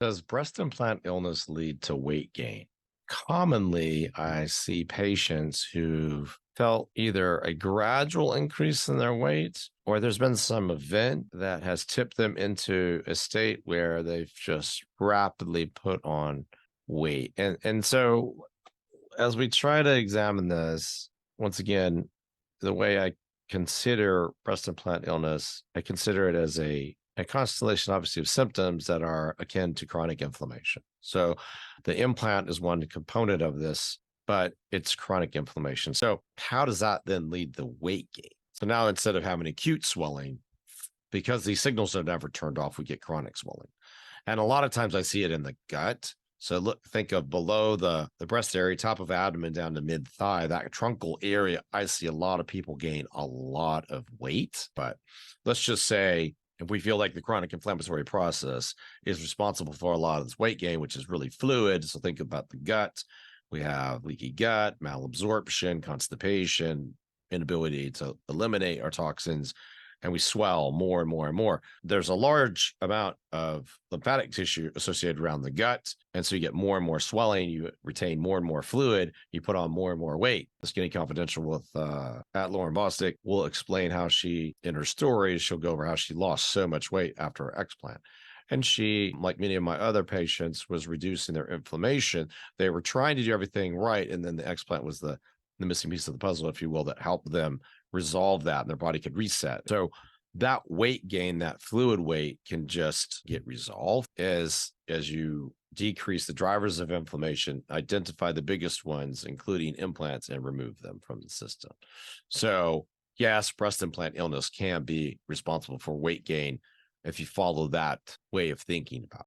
Does breast implant illness lead to weight gain? Commonly, I see patients who've felt either a gradual increase in their weight or there's been some event that has tipped them into a state where they've just rapidly put on weight. And so as we try to examine this, once again, the way I consider breast implant illness, I consider it as a constellation, obviously, of symptoms that are akin to chronic inflammation. So the implant is one component of this, but it's chronic inflammation. So how does that then lead to weight gain? So now instead of having acute swelling, because these signals are never turned off, we get chronic swelling. And a lot of times I see it in the gut. So look, think of below the breast area, top of abdomen down to mid thigh, that truncal area. I see a lot of people gain a lot of weight. But let's just say if we feel like the chronic inflammatory process is responsible for a lot of this weight gain, which is really fluid. So think about the gut. We have leaky gut, malabsorption, constipation, inability to eliminate our toxins, and we swell more and more and more. There's a large amount of lymphatic tissue associated around the gut. And so you get more and more swelling, you retain more and more fluid, you put on more and more weight. The Skinny Confidential with at Lauren Bostic will explain how she, in her stories, she'll go over how she lost so much weight after her explant. And she, like many of my other patients, was reducing their inflammation. They were trying to do everything right. And then the explant was the missing piece of the puzzle, if you will, that helped them resolve that and their body could reset. So that weight gain, that fluid weight can just get resolved as you decrease the drivers of inflammation, identify the biggest ones, including implants, and remove them from the system. So yes, breast implant illness can be responsible for weight gain if you follow that way of thinking about it.